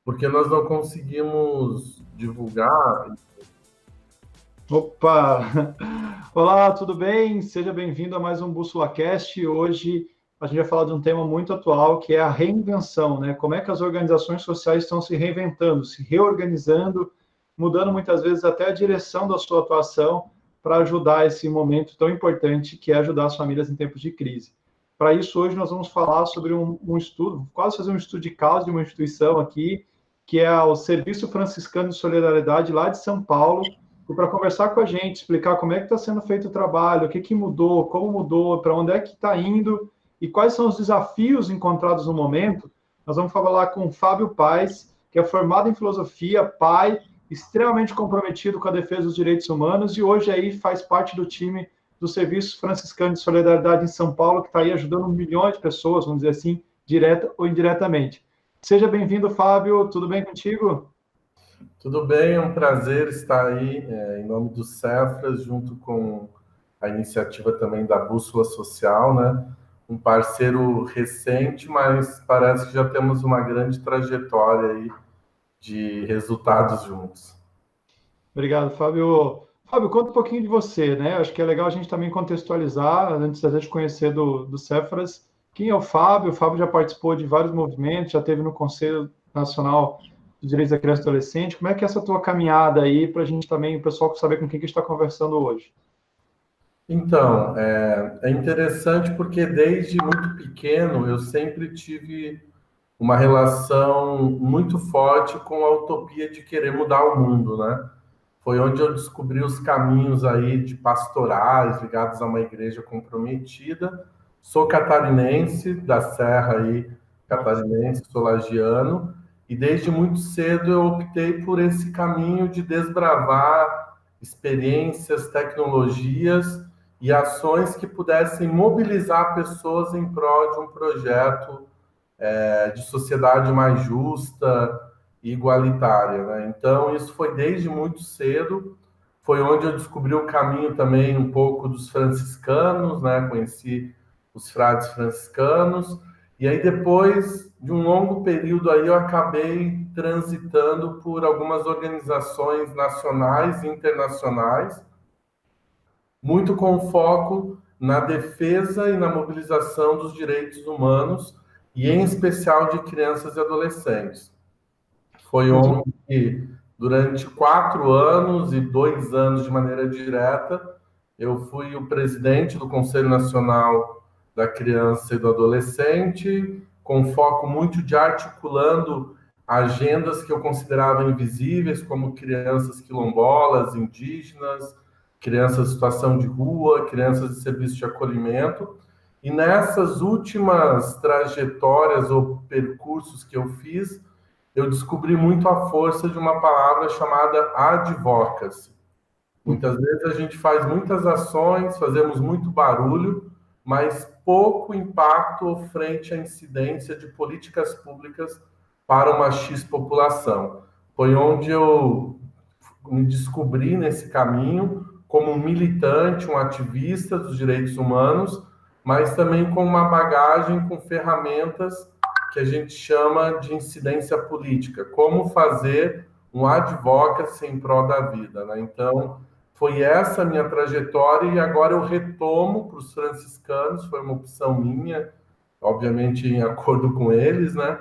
porque nós não conseguimos divulgar. Opa! Olá, tudo bem? Seja bem-vindo a mais um Bússola Cast. Hoje a gente vai falar de um tema muito atual, que é a reinvenção, né? Como é que as organizações sociais estão se reinventando, se reorganizando, mudando muitas vezes até a direção da sua atuação para ajudar esse momento tão importante que é ajudar as famílias em tempos de crise. Para isso, hoje nós vamos falar sobre um estudo, quase fazer um estudo de caso de uma instituição aqui, que é o Serviço Franciscano de Solidariedade lá de São Paulo, e para conversar com a gente, explicar como é que está sendo feito o trabalho, o que mudou, como mudou, para onde é que está indo e quais são os desafios encontrados no momento, nós vamos falar com o Fábio Paes, que é formado em filosofia, pai, extremamente comprometido com a defesa dos direitos humanos e hoje aí faz parte do time do Serviço Franciscano de Solidariedade em São Paulo, que está aí ajudando milhões de pessoas, vamos dizer assim, direta ou indiretamente. Seja bem-vindo, Fábio, tudo bem contigo? Tudo bem, é um prazer estar aí em nome do Cefras, junto com a iniciativa também da Bússola Social, né? Um parceiro recente, mas parece que já temos uma grande trajetória aí de resultados juntos. Obrigado, Fábio. Fábio, conta um pouquinho de você, né? Acho que é legal a gente também contextualizar, antes da gente conhecer do Cefras, quem é o Fábio? O Fábio já participou de vários movimentos, já esteve no Conselho Nacional dos Direitos da Criança e Adolescente. Como é que é essa tua caminhada aí, para a gente também, o pessoal saber com quem que a gente está conversando hoje? Então, é interessante porque desde muito pequeno eu sempre tive uma relação muito forte com a utopia de querer mudar o mundo, né? Foi onde eu descobri os caminhos aí de pastorais ligados a uma igreja comprometida. Sou catarinense, da Serra aí, catarinense, sou lagiano, e desde muito cedo eu optei por esse caminho de desbravar experiências, tecnologias e ações que pudessem mobilizar pessoas em prol de um projeto de sociedade mais justa e igualitária, né? Então, isso foi desde muito cedo, foi onde eu descobri o caminho também um pouco dos franciscanos, né? Conheci os frades franciscanos, e aí depois de um longo período aí eu acabei transitando por algumas organizações nacionais e internacionais, muito com foco na defesa e na mobilização dos direitos humanos, e em especial de crianças e adolescentes. Foi Muito onde, durante 4 anos e 2 anos de maneira direta, eu fui o presidente do Conselho Nacional da Criança e do Adolescente, com foco muito de articulando agendas que eu considerava invisíveis, como crianças quilombolas, indígenas, crianças em situação de rua, crianças de serviço de acolhimento. E nessas últimas trajetórias ou percursos que eu fiz, eu descobri muito a força de uma palavra chamada advocacy. Muitas vezes a gente faz muitas ações, fazemos muito barulho, mas pouco impacto frente à incidência de políticas públicas para uma X população. Foi onde eu me descobri nesse caminho como um militante, um ativista dos direitos humanos, mas também com uma bagagem, com ferramentas que a gente chama de incidência política, como fazer um advocacy em prol da vida, né? Então, foi essa a minha trajetória e agora eu retomo para os franciscanos, foi uma opção minha, obviamente em acordo com eles, né?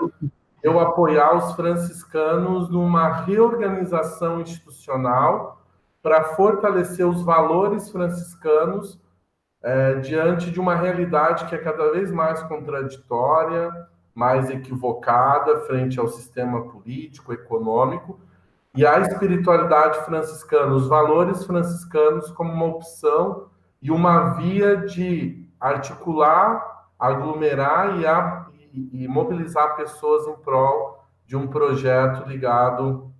Eu apoiar os franciscanos numa reorganização institucional para fortalecer os valores franciscanos diante de uma realidade que é cada vez mais contraditória, mais equivocada frente ao sistema político, econômico, e a espiritualidade franciscana, os valores franciscanos como uma opção e uma via de articular, aglomerar e mobilizar pessoas em prol de um projeto ligado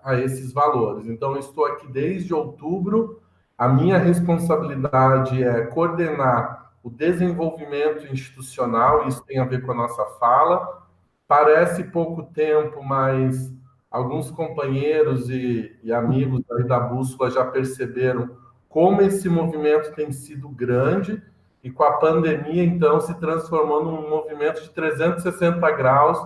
a esses valores. Então, eu estou aqui desde outubro. A minha responsabilidade é coordenar o desenvolvimento institucional, isso tem a ver com a nossa fala. Parece pouco tempo, mas alguns companheiros e amigos aí da Bússola já perceberam como esse movimento tem sido grande e com a pandemia, então, se transformou num movimento de 360 graus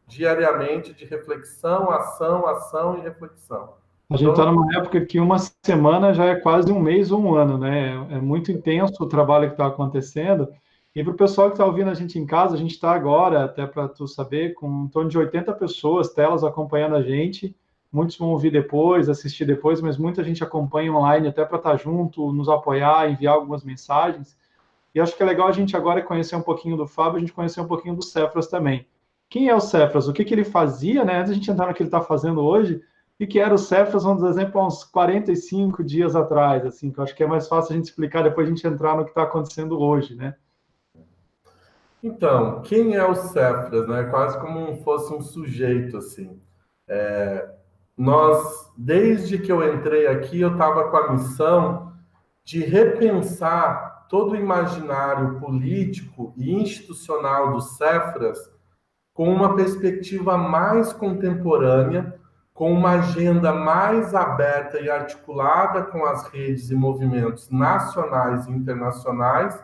diariamente de reflexão, ação e reflexão. A gente está numa época que uma semana já é quase um mês ou um ano, né? É muito intenso o trabalho que está acontecendo. E para o pessoal que está ouvindo a gente em casa, a gente está agora, até para tu saber, com em torno de 80 pessoas, telas acompanhando a gente. Muitos vão ouvir depois, assistir depois, mas muita gente acompanha online até para estar junto, nos apoiar, enviar algumas mensagens. E acho que é legal a gente agora conhecer um pouquinho do Fábio, a gente conhecer um pouquinho do Cefras também. Quem é o Cefras? O que ele fazia, né? Antes de a gente entrar no que ele está fazendo hoje, e que era o Cefras, vamos dizer, exemplo, há uns 45 dias atrás, assim, que eu acho que é mais fácil a gente explicar depois a gente entrar no que está acontecendo hoje, né? Então, quem é o Cefras, né? Quase como fosse um sujeito, assim. Desde que eu entrei aqui, eu estava com a missão de repensar todo o imaginário político e institucional do Cefras com uma perspectiva mais contemporânea, com uma agenda mais aberta e articulada com as redes e movimentos nacionais e internacionais,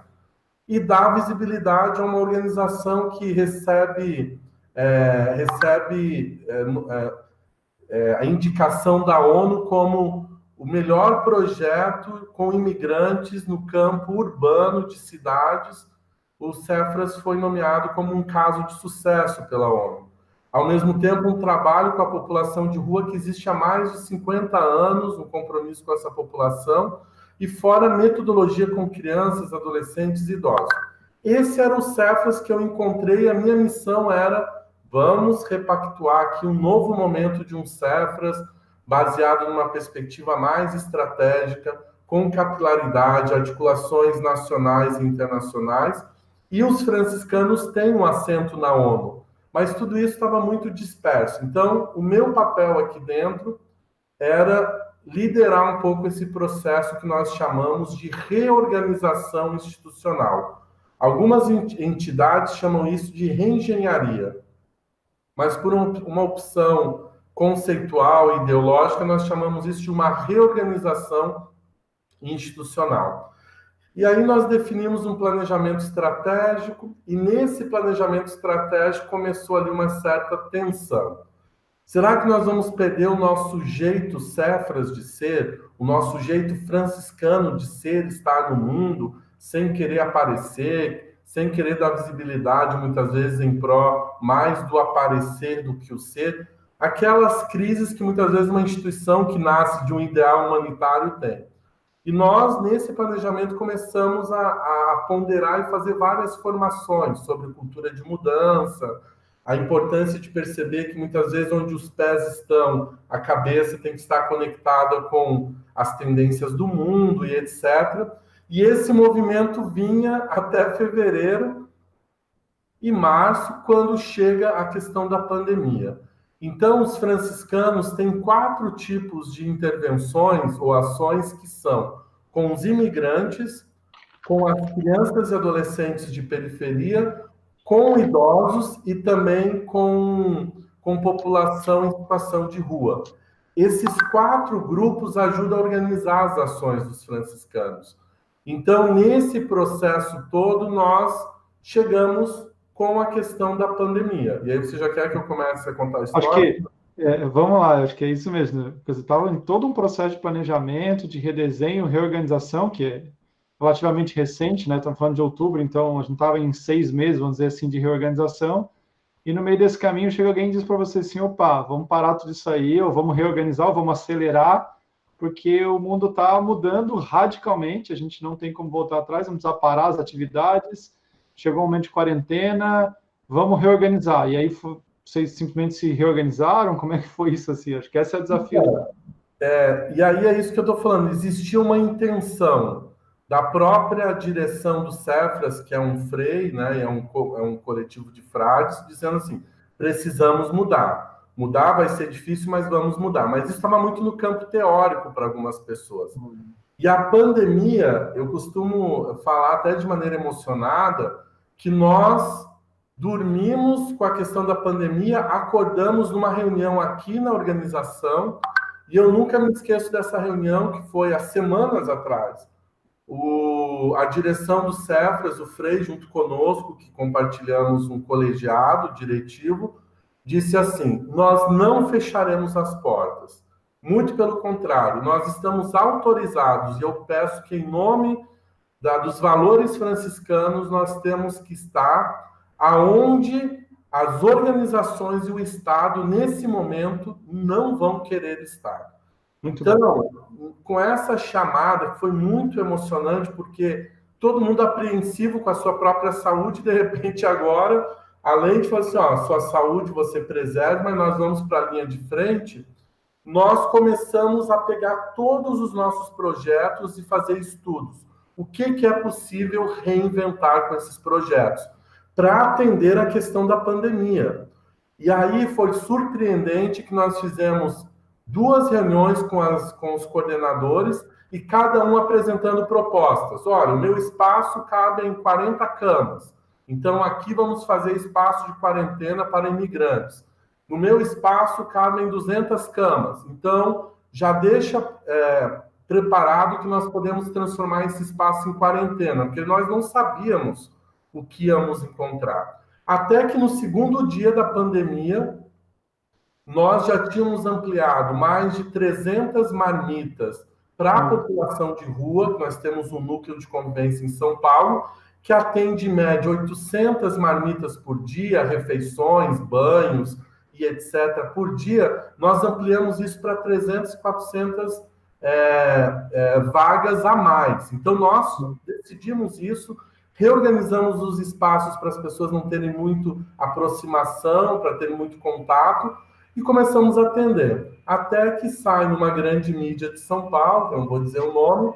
e dar visibilidade a uma organização que recebe a indicação da ONU como o melhor projeto com imigrantes no campo urbano de cidades. O Cefras foi nomeado como um caso de sucesso pela ONU. Ao mesmo tempo, um trabalho com a população de rua que existe há mais de 50 anos, um compromisso com essa população, e fora metodologia com crianças, adolescentes e idosos. Esse era o Cefras que eu encontrei, a minha missão era: vamos repactuar aqui um novo momento de um Cefras baseado numa perspectiva mais estratégica, com capilaridade, articulações nacionais e internacionais, e os franciscanos têm um assento na ONU, mas tudo isso estava muito disperso. Então, o meu papel aqui dentro era liderar um pouco esse processo que nós chamamos de reorganização institucional. Algumas entidades chamam isso de reengenharia, mas por uma opção conceitual e ideológica, nós chamamos isso de uma reorganização institucional. E aí nós definimos um planejamento estratégico, e nesse planejamento estratégico começou ali uma certa tensão. Será que nós vamos perder o nosso jeito Cefras de ser, o nosso jeito franciscano de ser, estar no mundo, sem querer aparecer, sem querer dar visibilidade, muitas vezes em pró mais do aparecer do que o ser? Aquelas crises que muitas vezes uma instituição que nasce de um ideal humanitário tem. E nós, nesse planejamento, começamos a ponderar e fazer várias formações sobre cultura de mudança, a importância de perceber que muitas vezes onde os pés estão, a cabeça tem que estar conectada com as tendências do mundo e etc. E esse movimento vinha até fevereiro e março, quando chega a questão da pandemia. Então, os franciscanos têm 4 tipos de intervenções ou ações que são com os imigrantes, com as crianças e adolescentes de periferia, com idosos e também com população em situação de rua. Esses 4 grupos ajudam a organizar as ações dos franciscanos. Então, nesse processo todo, nós chegamos com a questão da pandemia. E aí você já quer que eu comece a contar a história? Acho que, vamos lá, acho que é isso mesmo. Né? Você estava em todo um processo de planejamento, de redesenho, reorganização, que é relativamente recente, né? Estamos falando de outubro, então a gente estava em 6 meses, vamos dizer assim, de reorganização. E no meio desse caminho chega alguém e diz para você assim: opa, vamos parar tudo isso aí, ou vamos reorganizar, ou vamos acelerar, porque o mundo está mudando radicalmente, a gente não tem como voltar atrás, vamos precisar parar as atividades, chegou um momento de quarentena, vamos reorganizar. E aí vocês simplesmente se reorganizaram? Como é que foi isso assim? Acho que esse é o desafio. E aí é isso que eu estou falando, existia uma intenção da própria direção do Cefras, que é um FREI, né, é um coletivo de frades, dizendo assim: precisamos mudar. Mudar vai ser difícil, mas vamos mudar. Mas isso estava muito no campo teórico para algumas pessoas. E a pandemia, eu costumo falar até de maneira emocionada, que nós dormimos com a questão da pandemia, acordamos numa reunião aqui na organização, e eu nunca me esqueço dessa reunião, que foi há semanas atrás. A direção do Cefras, o Frei, junto conosco, que compartilhamos um colegiado diretivo, disse assim: nós não fecharemos as portas. Muito pelo contrário, nós estamos autorizados, e eu peço que, em nome dos valores franciscanos, nós temos que estar aonde as organizações e o Estado, nesse momento, não vão querer estar. Então, com essa chamada, que foi muito emocionante, porque todo mundo apreensivo com a sua própria saúde, de repente agora, além de falar assim, ó, sua saúde você preserva, mas nós vamos para a linha de frente, nós começamos a pegar todos os nossos projetos e fazer estudos. O que é possível reinventar com esses projetos? Para atender a questão da pandemia. E aí foi surpreendente que nós fizemos 2 reuniões com os coordenadores e cada um apresentando propostas. Olha, o meu espaço cabe em 40 camas. Então, aqui vamos fazer espaço de quarentena para imigrantes. No meu espaço cabem 200 camas. Então, já deixa preparado que nós podemos transformar esse espaço em quarentena, porque nós não sabíamos o que íamos encontrar. Até que no segundo dia da pandemia, nós já tínhamos ampliado mais de 300 marmitas para a população de rua, que nós temos um núcleo de convivência em São Paulo, que atende em média 800 marmitas por dia, refeições, banhos e etc. por dia. Nós ampliamos isso para 300, 400 vagas a mais. Então, nós decidimos isso, reorganizamos os espaços para as pessoas não terem muito aproximação, para terem muito contato, e começamos a atender. Até que sai numa grande mídia de São Paulo, eu não vou dizer o nome,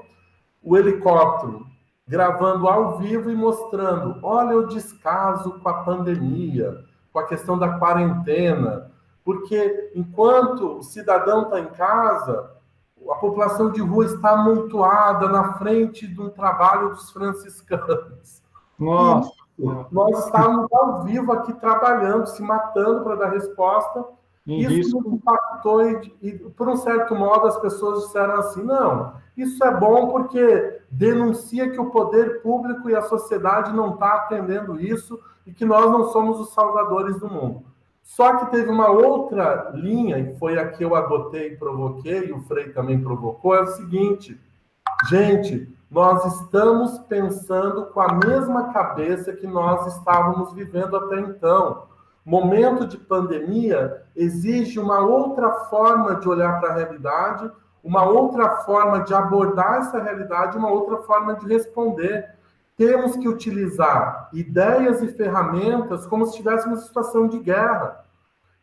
o helicóptero gravando ao vivo e mostrando, olha o descaso com a pandemia, com a questão da quarentena, porque enquanto o cidadão está em casa, a população de rua está amontoada na frente do trabalho dos franciscanos. Nossa! Nós estávamos ao vivo aqui trabalhando, se matando para dar resposta. Isso nos impactou e, por um certo modo, as pessoas disseram assim, não, isso é bom porque denuncia que o poder público e a sociedade não está atendendo isso e que nós não somos os salvadores do mundo. Só que teve uma outra linha, e foi a que eu adotei e provoquei, e o Frei também provocou, é o seguinte, gente, nós estamos pensando com a mesma cabeça que nós estávamos vivendo até então. Momento de pandemia exige uma outra forma de olhar para a realidade, uma outra forma de abordar essa realidade, uma outra forma de responder. Temos que utilizar ideias e ferramentas como se estivéssemos em situação de guerra.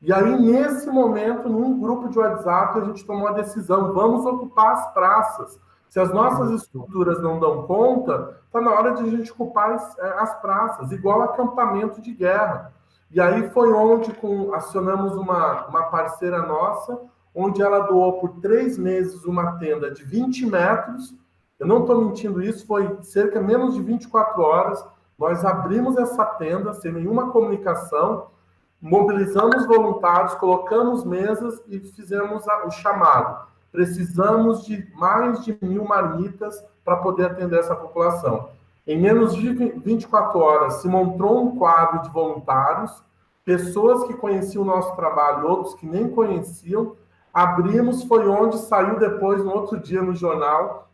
E aí, nesse momento, num grupo de WhatsApp, a gente tomou a decisão, vamos ocupar as praças. Se as nossas estruturas não dão conta, está na hora de a gente ocupar as praças, igual acampamento de guerra. E aí foi onde acionamos uma parceira nossa, onde ela doou por 3 meses uma tenda de 20 metros. Eu não estou mentindo isso, foi cerca de menos de 24 horas. Nós abrimos essa tenda sem nenhuma comunicação, mobilizamos voluntários, colocamos mesas e fizemos o chamado. Precisamos de mais de 1.000 marmitas para poder atender essa população. Em menos de 24 horas, se montou um quadro de voluntários, pessoas que conheciam o nosso trabalho, outros que nem conheciam. Abrimos, foi onde saiu depois, no outro dia, no jornal,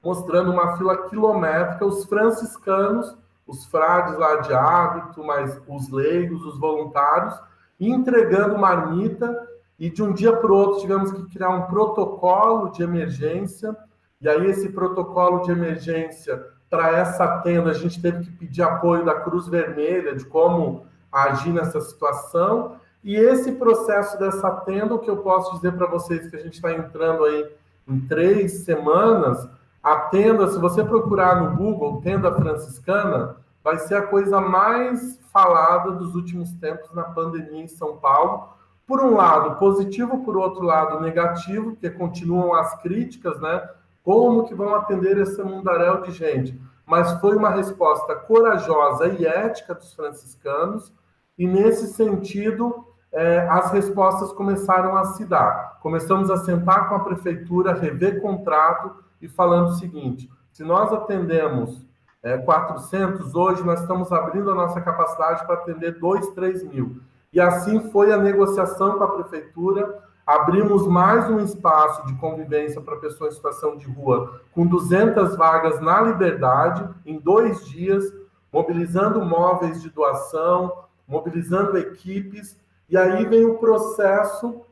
mostrando uma fila quilométrica, os franciscanos, os frades lá de hábito, mas os leigos, os voluntários, entregando marmita, e de um dia para o outro tivemos que criar um protocolo de emergência, e aí esse protocolo de emergência, para essa tenda, a gente teve que pedir apoio da Cruz Vermelha, de como agir nessa situação, e esse processo dessa tenda, o que eu posso dizer para vocês, que a gente está entrando aí em 3 semanas, a tenda, se você procurar no Google, tenda franciscana, vai ser a coisa mais falada dos últimos tempos na pandemia em São Paulo. Por um lado, positivo, por outro lado, negativo, porque continuam as críticas, né? Como que vão atender esse mundaréu de gente? Mas foi uma resposta corajosa e ética dos franciscanos, e nesse sentido, as respostas começaram a se dar. Começamos a sentar com a prefeitura, rever contrato, e falando o seguinte, se nós atendemos 400, hoje nós estamos abrindo a nossa capacidade para atender 2, 3 mil. E assim foi a negociação com a prefeitura. Abrimos mais um espaço de convivência para pessoas em situação de rua, com 200 vagas na Liberdade, em 2 dias, mobilizando móveis de doação, mobilizando equipes. E aí vem o processo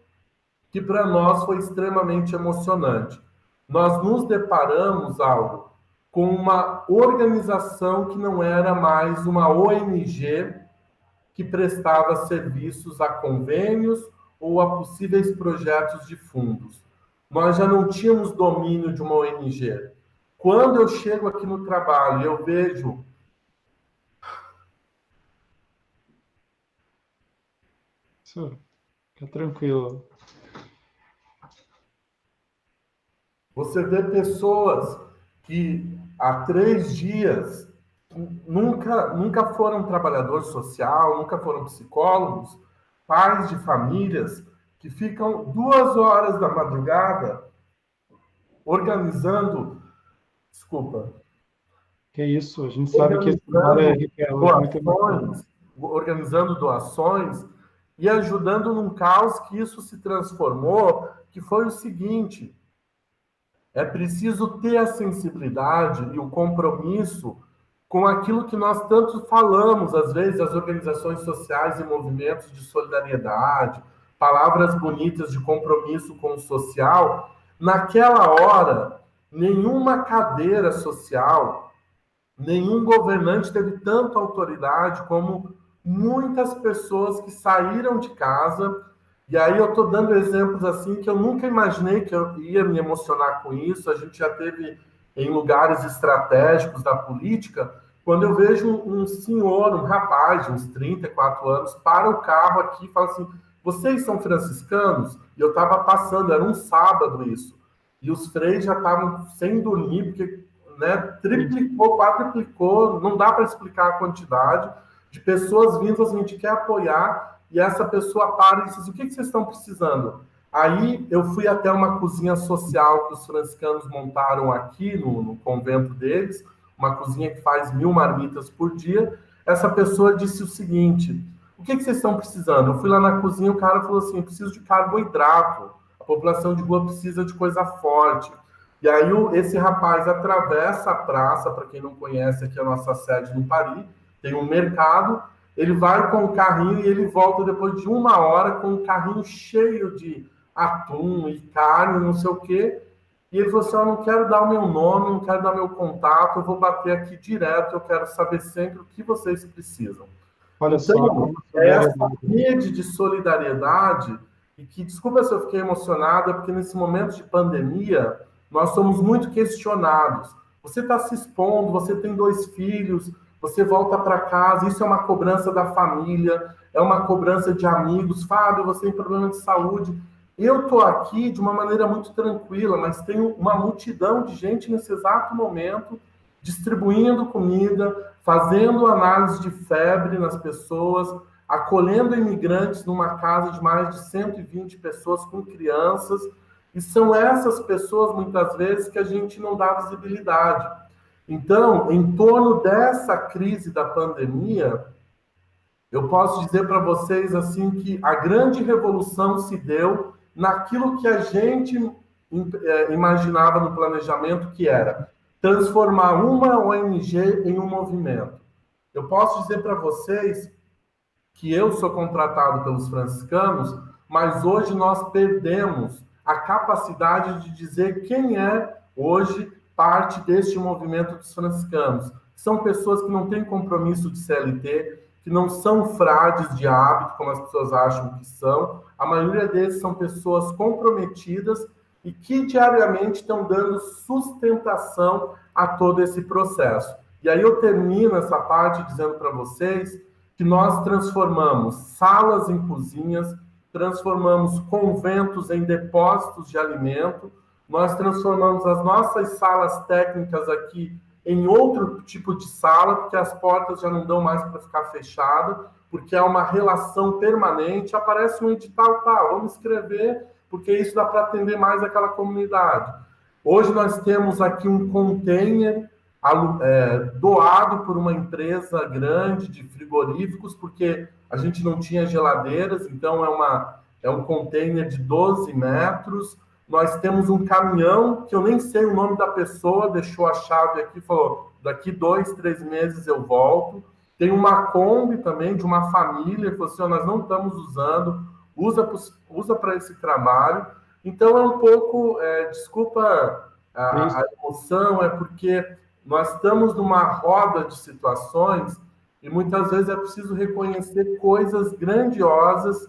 que para nós foi extremamente emocionante. Nós nos deparamos, Aldo, com uma organização que não era mais uma ONG que prestava serviços a convênios ou a possíveis projetos de fundos. Nós já não tínhamos domínio de uma ONG. Quando eu chego aqui no trabalho e eu vejo... Senhor, fica tranquilo. Você vê pessoas que há 3 dias nunca foram trabalhador social, nunca foram psicólogos, pais de famílias que ficam 2 horas da madrugada organizando, desculpa, Que isso, a gente sabe que esse trabalho é muito doações, organizando doações e ajudando num caos que isso se transformou, que foi o seguinte: é preciso ter a sensibilidade e o compromisso com aquilo que nós tanto falamos, às vezes, as organizações sociais e movimentos de solidariedade, palavras bonitas de compromisso com o social. Naquela hora, nenhuma cadeira social, nenhum governante teve tanta autoridade como muitas pessoas que saíram de casa. E aí eu estou dando exemplos assim que eu nunca imaginei que eu ia me emocionar com isso. A gente já teve em lugares estratégicos da política, quando eu vejo um senhor, um rapaz de uns 34 anos, para o carro aqui e fala assim: vocês são franciscanos? E eu estava passando, era um sábado isso, e os freis já estavam sem dormir, porque, né, triplicou, quadruplicou, não dá para explicar a quantidade de pessoas vindo, assim, a gente quer apoiar, e essa pessoa para e diz: o que vocês estão precisando? Aí eu fui até uma cozinha social que os franciscanos montaram aqui no convento deles, uma cozinha que faz 1000 marmitas por dia. Essa pessoa disse o seguinte: o que vocês estão precisando? Eu fui lá na cozinha, o cara falou assim: eu preciso de carboidrato, a população de rua precisa de coisa forte. E aí esse rapaz atravessa a praça, para quem não conhece, aqui é a nossa sede no Paris, tem um mercado, ele vai com o carrinho e ele volta depois de 1 hora com um carrinho cheio de atum e carne, não sei o quê. E ele falou assim: eu não quero dar o meu nome, não quero dar meu contato, eu vou bater aqui direto, eu quero saber sempre o que vocês precisam. Olha Então, só, essa rede de solidariedade, e que, desculpa se eu fiquei emocionada, porque nesse momento de pandemia, nós somos muito questionados. Você está se expondo, você tem 2 filhos, você volta para casa, isso é uma cobrança da família, é uma cobrança de amigos. Fábio, você tem problema de saúde. Eu estou aqui de uma maneira muito tranquila, mas tem uma multidão de gente nesse exato momento distribuindo comida, fazendo análise de febre nas pessoas, acolhendo imigrantes numa casa de mais de 120 pessoas com crianças. E são essas pessoas, muitas vezes, que a gente não dá visibilidade. Então, em torno dessa crise da pandemia, eu posso dizer para vocês assim que a grande revolução se deu naquilo que a gente imaginava no planejamento, que era transformar uma ONG em um movimento. Eu posso dizer para vocês que eu sou contratado pelos franciscanos, mas hoje nós perdemos a capacidade de dizer quem é hoje parte deste movimento dos franciscanos. São pessoas que não têm compromisso de CLT, que não são frades de hábito, como as pessoas acham que são. A maioria deles são pessoas comprometidas e que diariamente estão dando sustentação a todo esse processo. E aí eu termino essa parte dizendo para vocês que nós transformamos salas em cozinhas, transformamos conventos em depósitos de alimento, nós transformamos as nossas salas técnicas aqui em outro tipo de sala, porque as portas já não dão mais para ficar fechadas, porque é uma relação permanente. Aparece um edital, tá, vamos escrever, porque isso dá para atender mais aquela comunidade. Hoje nós temos aqui um container doado por uma empresa grande de frigoríficos, porque a gente não tinha geladeiras, então é um container de 12 metros. Nós temos um caminhão, que eu nem sei o nome da pessoa, deixou a chave aqui, falou, daqui 2, 3 meses eu volto. Tem uma Kombi também, de uma família, que falou assim, nós não estamos usando, usa para esse trabalho. Então, é um pouco, desculpa a emoção, é porque nós estamos numa roda de situações e muitas vezes é preciso reconhecer coisas grandiosas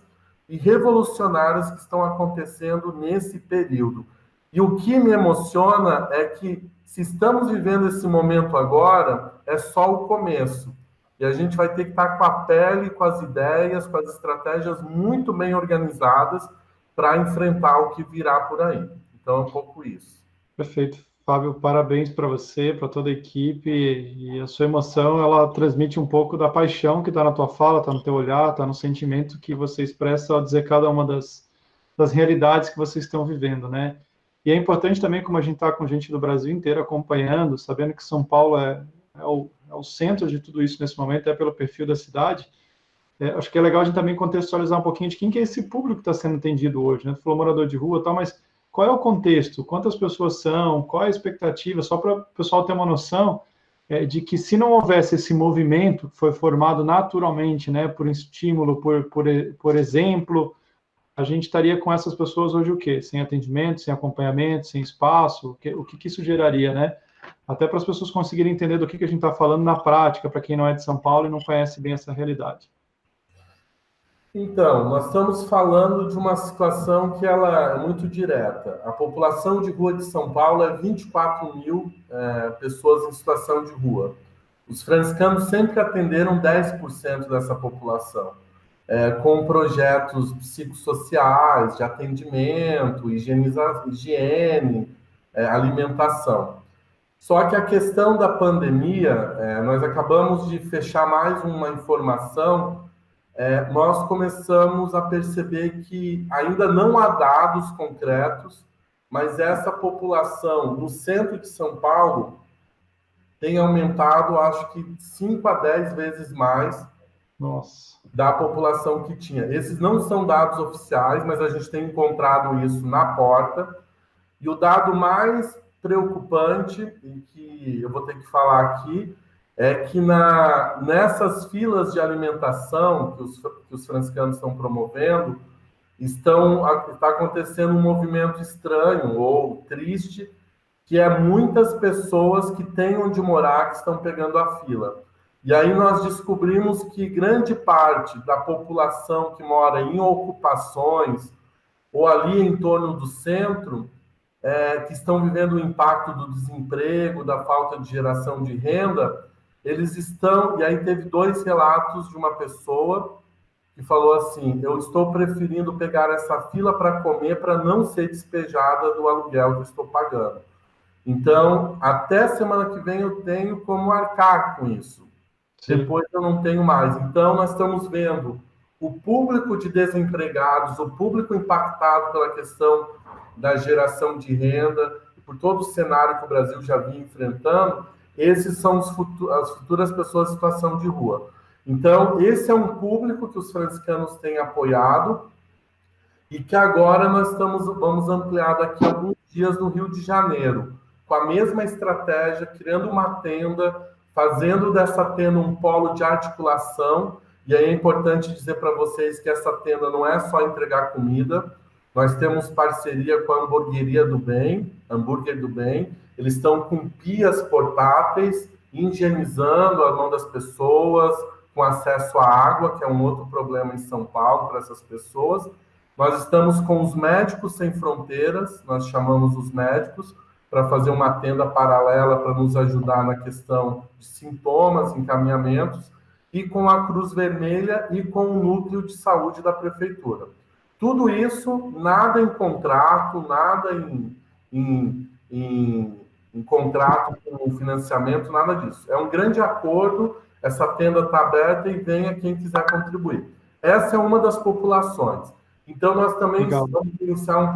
e revolucionárias que estão acontecendo nesse período. E o que me emociona é que, se estamos vivendo esse momento agora, é só o começo. E a gente vai ter que estar com a pele, com as ideias, com as estratégias muito bem organizadas para enfrentar o que virá por aí. Então, é um pouco isso. Perfeito. Fábio, parabéns para você, para toda a equipe, e a sua emoção, ela transmite um pouco da paixão que está na tua fala, está no teu olhar, está no sentimento que você expressa ao dizer cada uma das realidades que vocês estão vivendo, né? E é importante também, como a gente está com gente do Brasil inteiro acompanhando, sabendo que São Paulo é o centro de tudo isso nesse momento, é pelo perfil da cidade, acho que é legal a gente também contextualizar um pouquinho de quem que é esse público que está sendo atendido hoje, né? Tu falou morador de rua e tal, mas qual é o contexto? Quantas pessoas são? Qual é a expectativa? Só para o pessoal ter uma noção de que, se não houvesse esse movimento que foi formado naturalmente, né, por estímulo, por exemplo, a gente estaria com essas pessoas hoje o quê? Sem atendimento, sem acompanhamento, sem espaço? O que isso geraria, né? Até para as pessoas conseguirem entender do que a gente está falando na prática, para quem não é de São Paulo e não conhece bem essa realidade. Então, nós estamos falando de uma situação que ela é muito direta. A população de rua de São Paulo é 24 mil pessoas em situação de rua. Os franciscanos sempre atenderam 10% dessa população, com projetos psicossociais, de atendimento, higiene, alimentação. Só que a questão da pandemia, nós acabamos de fechar mais uma informação. Nós começamos a perceber que ainda não há dados concretos, mas essa população no centro de São Paulo tem aumentado, acho que 5 a 10 vezes mais. Nossa. Da população que tinha. Esses não são dados oficiais, mas a gente tem encontrado isso na porta. E o dado mais preocupante, e que eu vou ter que falar aqui, é que nessas filas de alimentação que os franciscanos estão promovendo, está acontecendo um movimento estranho ou triste, que é muitas pessoas que têm onde morar que estão pegando a fila. E aí nós descobrimos que grande parte da população que mora em ocupações ou ali em torno do centro, que estão vivendo o impacto do desemprego, da falta de geração de renda, eles estão... E aí teve 2 relatos de uma pessoa que falou assim, eu estou preferindo pegar essa fila para comer para não ser despejada do aluguel que eu estou pagando. Então, até semana que vem eu tenho como arcar com isso. Sim. Depois eu não tenho mais. Então, nós estamos vendo o público de desempregados, o público impactado pela questão da geração de renda, por todo o cenário que o Brasil já vinha enfrentando. Esses são as futuras pessoas em situação de rua. Então, esse é um público que os franciscanos têm apoiado e que agora nós vamos ampliar daqui a alguns dias no Rio de Janeiro, com a mesma estratégia, criando uma tenda, fazendo dessa tenda um polo de articulação. E aí é importante dizer para vocês que essa tenda não é só entregar comida, nós temos parceria com a Hamburgueria do Bem, Hambúrguer do Bem. Eles estão com pias portáteis, higienizando a mão das pessoas, com acesso à água, que é um outro problema em São Paulo para essas pessoas. Nós estamos com os Médicos Sem Fronteiras, nós chamamos os médicos, para fazer uma tenda paralela para nos ajudar na questão de sintomas, encaminhamentos, e com a Cruz Vermelha e com o Núcleo de Saúde da Prefeitura. Tudo isso, nada em contrato, nada em contrato com financiamento, nada disso. É um grande acordo, essa tenda está aberta e venha quem quiser contribuir. Essa é uma das populações. Então, nós também vamos iniciar um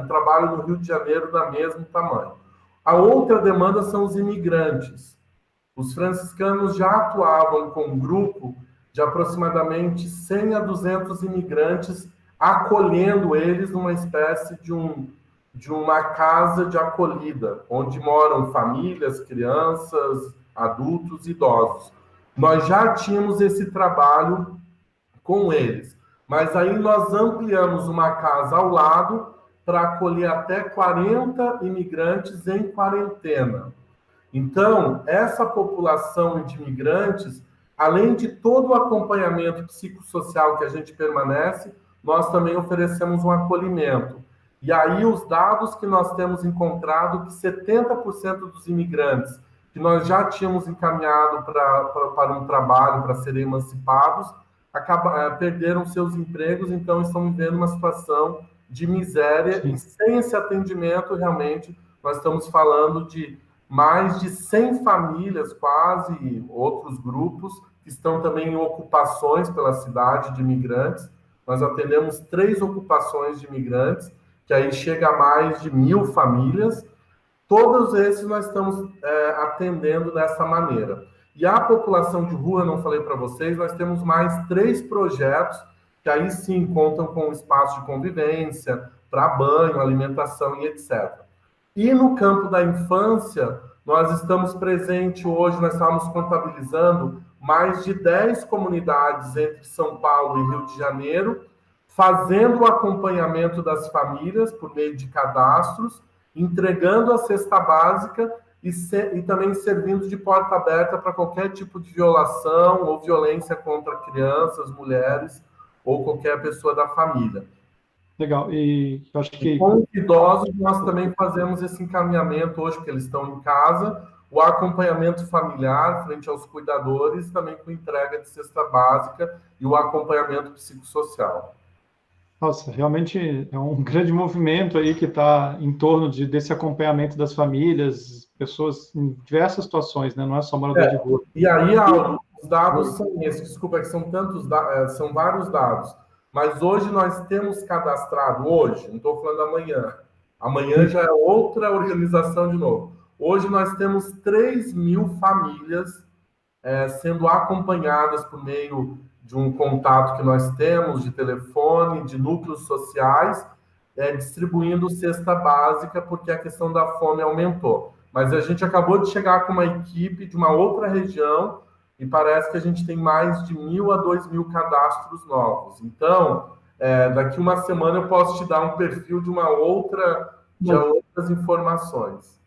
trabalho no Rio de Janeiro da mesmo tamanho. A outra demanda são os imigrantes. Os franciscanos já atuavam com um grupo de aproximadamente 100 a 200 imigrantes, acolhendo eles numa espécie de uma casa de acolhida, onde moram famílias, crianças, adultos, idosos. Nós já tínhamos esse trabalho com eles, mas aí nós ampliamos uma casa ao lado para acolher até 40 imigrantes em quarentena. Então, essa população de imigrantes, além de todo o acompanhamento psicossocial que a gente permanece, nós também oferecemos um acolhimento. E aí, os dados que nós temos encontrado, que 70% dos imigrantes que nós já tínhamos encaminhado para um trabalho, para serem emancipados, perderam seus empregos, então estão vivendo uma situação de miséria. Sim. E sem esse atendimento, realmente, nós estamos falando de mais de 100 famílias, quase, outros grupos, que estão também em ocupações pela cidade de imigrantes. Nós atendemos 3 ocupações de imigrantes, que aí chega a mais de 1.000 famílias. Todos esses nós estamos atendendo dessa maneira. E a população de rua, não falei para vocês, nós temos mais 3 projetos, que aí sim contam com espaço de convivência, para banho, alimentação e etc. E no campo da infância, nós estamos presentes hoje, nós estamos contabilizando mais de 10 comunidades entre São Paulo e Rio de Janeiro, fazendo o acompanhamento das famílias por meio de cadastros, entregando a cesta básica e também servindo de porta aberta para qualquer tipo de violação ou violência contra crianças, mulheres ou qualquer pessoa da família. Legal, e eu acho que... Com os idosos, nós também fazemos esse encaminhamento hoje, porque eles estão em casa, o acompanhamento familiar frente aos cuidadores, também com entrega de cesta básica e o acompanhamento psicossocial. Nossa, realmente é um grande movimento aí que está em torno desse acompanhamento das famílias, pessoas em diversas situações, né? Não é só morador de rua. E aí, os dados são esses, desculpa, que são são vários dados, mas hoje nós temos cadastrado, hoje, não estou falando amanhã já é outra organização de novo. Hoje nós temos 3.000 famílias sendo acompanhadas por meio de um contato que nós temos, de telefone, de núcleos sociais, distribuindo cesta básica, porque a questão da fome aumentou. Mas a gente acabou de chegar com uma equipe de uma outra região e parece que a gente tem mais de 1.000 a 2.000 cadastros novos. Então, daqui uma semana eu posso te dar um perfil de outras informações.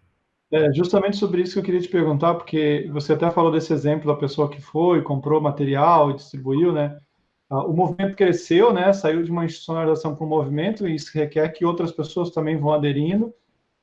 Justamente sobre isso que eu queria te perguntar, porque você até falou desse exemplo da pessoa que foi, comprou material e distribuiu, né? O movimento cresceu, né? Saiu de uma institucionalização para um movimento, e isso requer que outras pessoas também vão aderindo,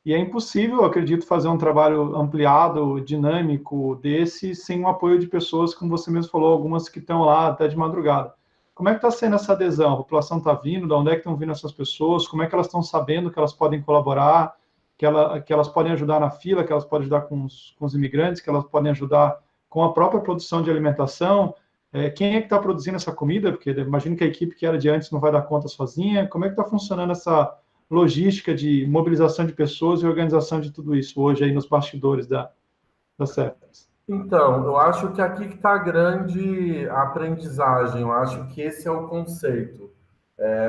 e é impossível, eu acredito, fazer um trabalho ampliado, dinâmico desse, sem o apoio de pessoas, como você mesmo falou, algumas que estão lá até de madrugada. Como é que está sendo essa adesão? A população está vindo? De onde é que estão vindo essas pessoas? Como é que elas estão sabendo que elas podem colaborar? Que elas podem ajudar na fila, que elas podem ajudar com os imigrantes, que elas podem ajudar com a própria produção de alimentação. Quem é que está produzindo essa comida? Porque imagino que a equipe que era de antes não vai dar conta sozinha. Como é que está funcionando essa logística de mobilização de pessoas e organização de tudo isso hoje aí nos bastidores da CEPES? Então, eu acho que aqui que está a grande aprendizagem. Eu acho que esse é o conceito.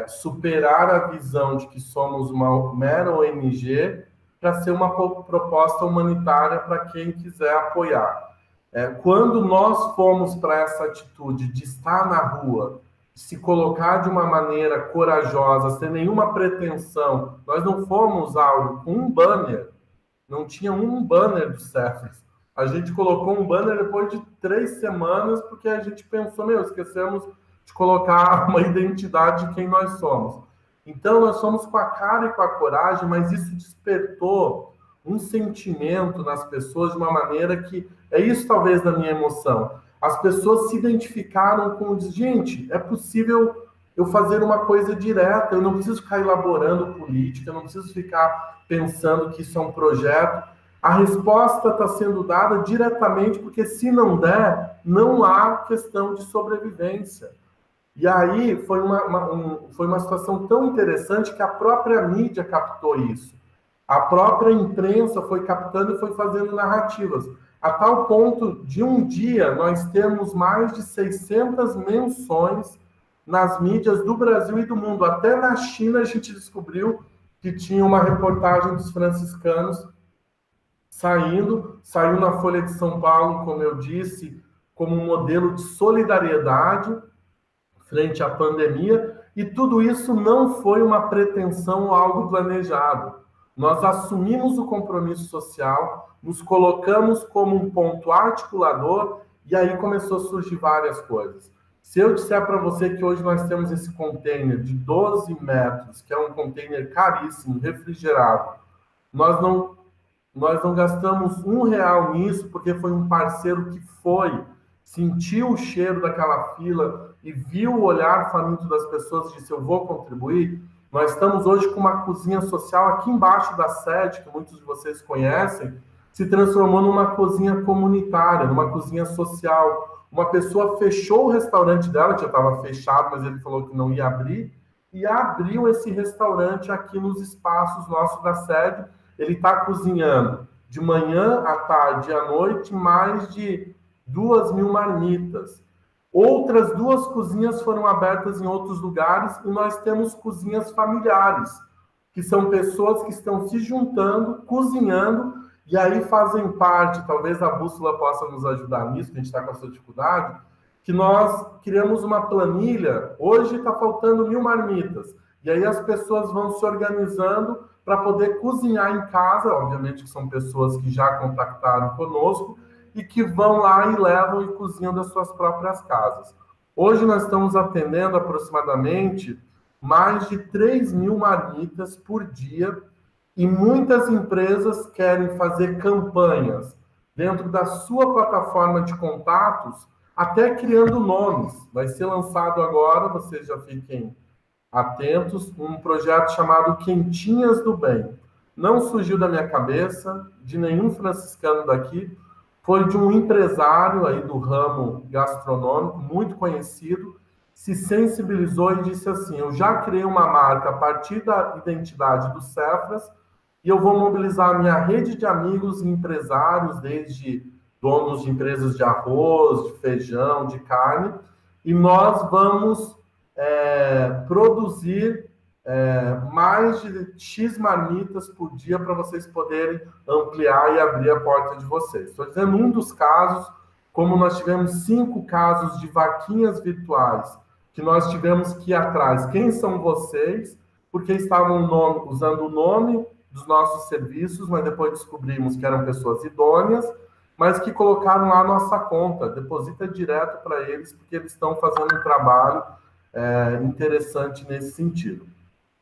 Superar a visão de que somos uma mera ONG para ser uma proposta humanitária para quem quiser apoiar. Quando nós fomos para essa atitude de estar na rua, de se colocar de uma maneira corajosa, sem nenhuma pretensão, nós não fomos algo com um banner, não tinha um banner do CEPES. A gente colocou um banner depois de 3 semanas, porque a gente pensou, esquecemos de colocar uma identidade de quem nós somos. Então, nós somos com a cara e com a coragem, mas isso despertou um sentimento nas pessoas de uma maneira que... É isso, talvez, da minha emoção. As pessoas se identificaram com... Gente, é possível eu fazer uma coisa direta, eu não preciso ficar elaborando política, eu não preciso ficar pensando que isso é um projeto. A resposta está sendo dada diretamente, porque se não der, não há questão de sobrevivência. E aí foi uma situação tão interessante que a própria mídia captou isso. a própria imprensa foi captando e foi fazendo narrativas, a tal ponto de um dia nós temos mais de 600 menções nas mídias do Brasil e do mundo. Até na China a gente descobriu que tinha uma reportagem dos franciscanos saiu na Folha de São Paulo, como eu disse, como um modelo de solidariedade frente à pandemia, e tudo isso não foi uma pretensão ou algo planejado. Nós assumimos o compromisso social, nos colocamos como um ponto articulador, e aí começou a surgir várias coisas. Se eu disser para você que hoje nós temos esse container de 12 metros, que é um container caríssimo, refrigerado, nós não gastamos R$ 1 nisso, porque foi um parceiro que sentiu o cheiro daquela fila e viu o olhar faminto das pessoas e disse, eu vou contribuir. Nós estamos hoje com uma cozinha social aqui embaixo da sede, que muitos de vocês conhecem, se transformou numa cozinha comunitária, numa cozinha social. Uma pessoa fechou o restaurante dela, já estava fechado, mas ele falou que não ia abrir, e abriu esse restaurante aqui nos espaços nossos da sede. Ele está cozinhando de manhã, à tarde e à noite, mais de 2.000 marmitas. Outras 2 cozinhas foram abertas em outros lugares e nós temos cozinhas familiares, que são pessoas que estão se juntando, cozinhando, e aí fazem parte, talvez a Bússola possa nos ajudar nisso, que a gente está com essa dificuldade, que nós criamos uma planilha, hoje está faltando 1.000 marmitas, e aí as pessoas vão se organizando para poder cozinhar em casa, obviamente que são pessoas que já contactaram conosco, e que vão lá e levam e cozinham das suas próprias casas. Hoje nós estamos atendendo aproximadamente mais de 3.000 marmitas por dia, e muitas empresas querem fazer campanhas dentro da sua plataforma de contatos, até criando nomes. Vai ser lançado agora, vocês já fiquem atentos, um projeto chamado Quentinhas do Bem. Não surgiu da minha cabeça, de nenhum franciscano daqui, foi de um empresário aí do ramo gastronômico, muito conhecido, se sensibilizou e disse assim, eu já criei uma marca a partir da identidade do Cefras e eu vou mobilizar a minha rede de amigos e empresários, desde donos de empresas de arroz, de feijão, de carne, e nós vamos produzir mais de X marmitas por dia para vocês poderem ampliar e abrir a porta de vocês. Estou dizendo um dos casos, como nós tivemos 5 casos de vaquinhas virtuais, que nós tivemos que ir atrás. Quem são vocês? Porque estavam usando o nome dos nossos serviços, mas depois descobrimos que eram pessoas idôneas, mas que colocaram lá a nossa conta, deposita direto para eles, porque eles estão fazendo um trabalho interessante nesse sentido.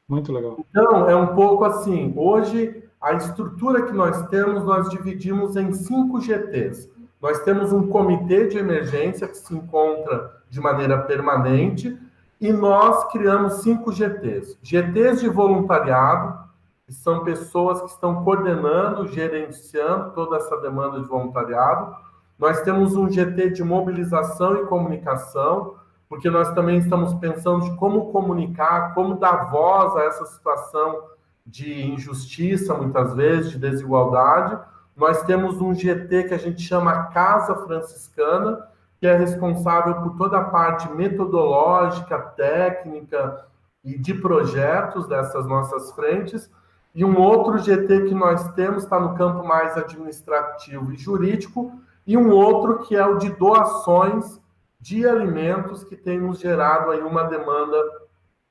Muito legal. Então, é um pouco assim, hoje, a estrutura que nós temos, nós dividimos em 5 GTs. Nós temos um comitê de emergência que se encontra de maneira permanente e nós criamos 5 GTs. GTs de voluntariado, que são pessoas que estão coordenando, gerenciando toda essa demanda de voluntariado. Nós temos um GT de mobilização e comunicação, porque nós também estamos pensando de como comunicar, como dar voz a essa situação de injustiça, muitas vezes, de desigualdade. Nós temos um GT que a gente chama Casa Franciscana, que é responsável por toda a parte metodológica, técnica e de projetos dessas nossas frentes. E um outro GT que nós temos está no campo mais administrativo e jurídico, e um outro que é o de doações de alimentos, que tem nos gerado aí uma demanda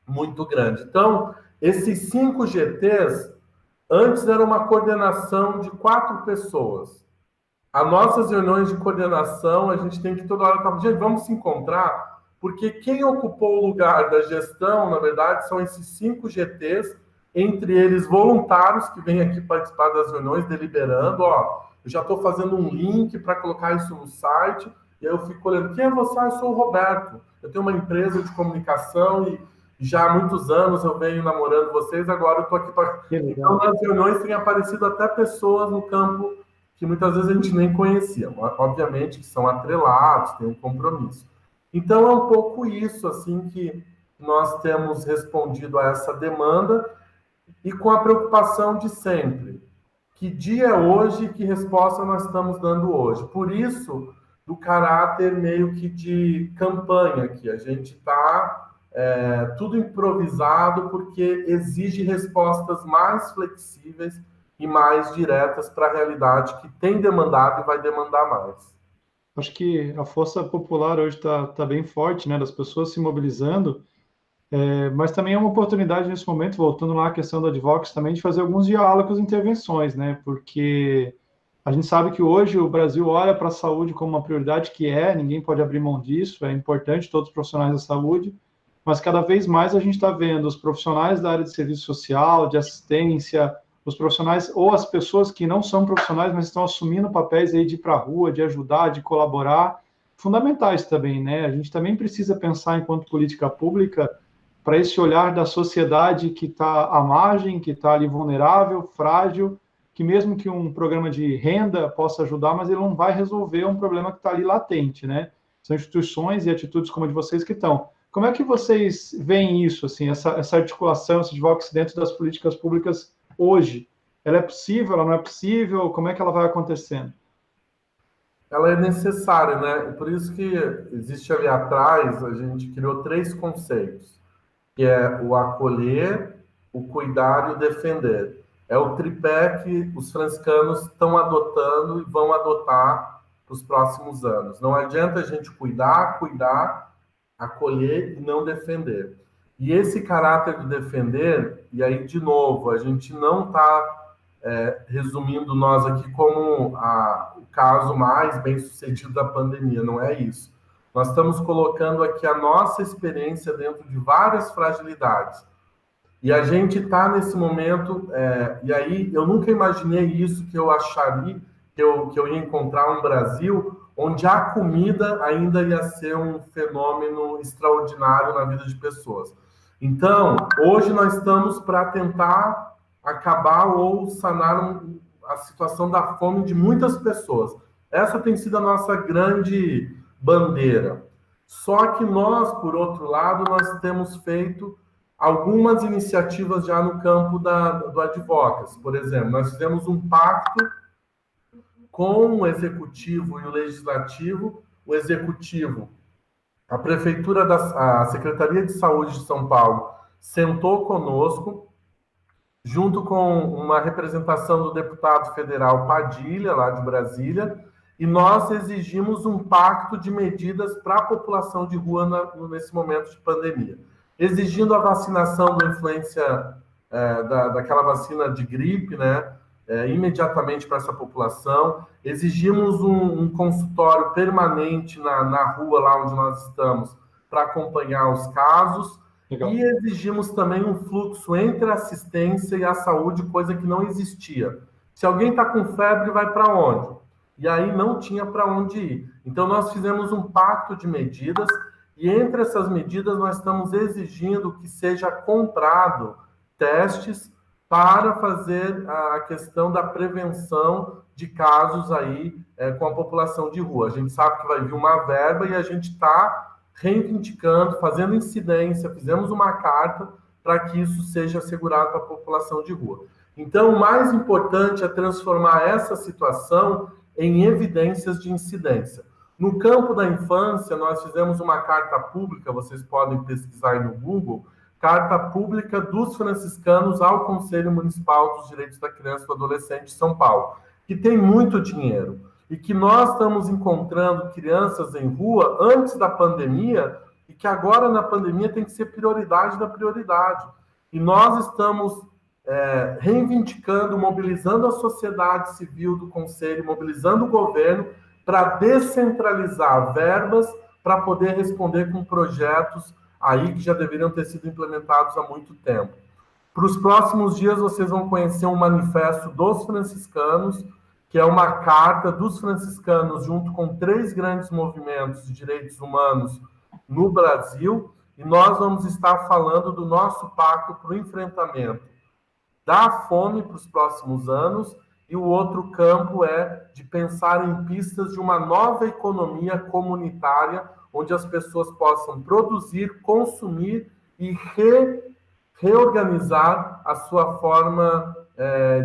muito grande. Então, esses 5 GTs, antes era uma coordenação de 4 pessoas. As nossas reuniões de coordenação, a gente tem que toda hora estar, gente, vamos se encontrar, porque quem ocupou o lugar da gestão, na verdade, são esses 5 GTs, entre eles voluntários que vêm aqui participar das reuniões, deliberando, ó, eu já estou fazendo um link para colocar isso no site. E aí eu fico olhando, quem é você? Eu sou o Roberto. Eu tenho uma empresa de comunicação e já há muitos anos eu venho namorando vocês, agora eu estou aqui para... Então, nas reuniões tem aparecido até pessoas no campo que muitas vezes a gente nem conhecia. Obviamente que são atrelados, tem um compromisso. Então, é um pouco isso, assim, que nós temos respondido a essa demanda e com a preocupação de sempre. que dia é hoje, que resposta nós estamos dando hoje. Por isso, do caráter meio que de campanha aqui. A gente está tudo improvisado porque exige respostas mais flexíveis e mais diretas para a realidade que tem demandado e vai demandar mais. Acho que a força popular hoje está bem forte, né, das pessoas se mobilizando, mas também é uma oportunidade nesse momento, voltando lá à questão do Advox, também de fazer alguns diálogos e intervenções, né, porque a gente sabe que hoje o Brasil olha para a saúde como uma prioridade, ninguém pode abrir mão disso, é importante todos os profissionais da saúde, mas cada vez mais a gente está vendo os profissionais da área de serviço social, de assistência, os profissionais ou as pessoas que não são profissionais, mas estão assumindo papéis aí de ir para a rua, de ajudar, de colaborar, fundamentais também, né? A gente também precisa pensar enquanto política pública para esse olhar da sociedade que está à margem, que está ali vulnerável, frágil, que mesmo que um programa de renda possa ajudar, mas ele não vai resolver um problema que está ali latente, né? São instituições e atitudes como a de vocês que estão. Como é que vocês veem isso, assim, essa articulação, esse advocacy dentro das políticas públicas hoje? Ela é possível, ela não é possível? Como é que ela vai acontecendo? Ela é necessária, né? Por isso que existe ali atrás, a gente criou 3 conceitos, que é o acolher, o cuidar e o defender. É o tripé que os franciscanos estão adotando e vão adotar para os próximos anos. Não adianta a gente cuidar, acolher e não defender. E esse caráter de defender, e aí, de novo, a gente não está resumindo nós aqui como o caso mais bem-sucedido da pandemia, não é isso. Nós estamos colocando aqui a nossa experiência dentro de várias fragilidades. E a gente está nesse momento, e aí eu nunca imaginei isso, que eu acharia, que eu ia encontrar um Brasil onde a comida ainda ia ser um fenômeno extraordinário na vida de pessoas. Então, hoje nós estamos para tentar acabar ou sanar a situação da fome de muitas pessoas. Essa tem sido a nossa grande bandeira. Só que nós, por outro lado, nós temos feito algumas iniciativas já no campo do advocacy. Por exemplo, nós fizemos um pacto com o executivo e o legislativo. O executivo, a prefeitura, a Secretaria de Saúde de São Paulo sentou conosco, junto com uma representação do deputado federal Padilha, lá de Brasília, e nós exigimos um pacto de medidas para a população de rua nesse momento de pandemia, exigindo a vacinação da influenza, daquela vacina de gripe, né, imediatamente para essa população. Exigimos um consultório permanente na rua, lá onde nós estamos, para acompanhar os casos. Legal. E exigimos também um fluxo entre a assistência e a saúde, coisa que não existia. Se alguém está com febre, vai para onde? E aí não tinha para onde ir. Então, nós fizemos um pacto de medidas, e entre essas medidas nós estamos exigindo que seja comprado testes para fazer a questão da prevenção de casos aí com a população de rua. A gente sabe que vai vir uma verba e a gente está reivindicando, fazendo incidência, fizemos uma carta para que isso seja assegurado para a população de rua. Então, o mais importante é transformar essa situação em evidências de incidência. No campo da infância, nós fizemos uma carta pública, vocês podem pesquisar aí no Google, carta pública dos franciscanos ao Conselho Municipal dos Direitos da Criança e do Adolescente de São Paulo, que tem muito dinheiro, e que nós estamos encontrando crianças em rua antes da pandemia, e que agora na pandemia tem que ser prioridade da prioridade. E nós estamos reivindicando, mobilizando a sociedade civil do Conselho, mobilizando o governo para descentralizar verbas para poder responder com projetos aí que já deveriam ter sido implementados há muito tempo. Para os próximos dias, vocês vão conhecer um manifesto dos franciscanos, que é uma carta dos franciscanos junto com 3 grandes movimentos de direitos humanos no Brasil, e nós vamos estar falando do nosso pacto para o enfrentamento da fome para os próximos anos, e o outro campo é de pensar em pistas de uma nova economia comunitária, onde as pessoas possam produzir, consumir e reorganizar a sua forma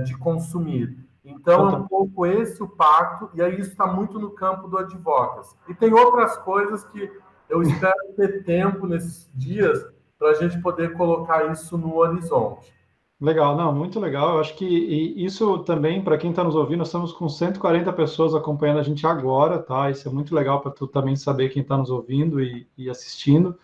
de consumir. Então, é um pouco esse o pacto, e aí isso está muito no campo do advocacy. E tem outras coisas que eu espero ter tempo nesses dias para a gente poder colocar isso no horizonte. Legal, não, muito legal. Eu acho que isso também, para quem está nos ouvindo, nós estamos com 140 pessoas acompanhando a gente agora, tá? Isso é muito legal para tu também saber quem está nos ouvindo e assistindo.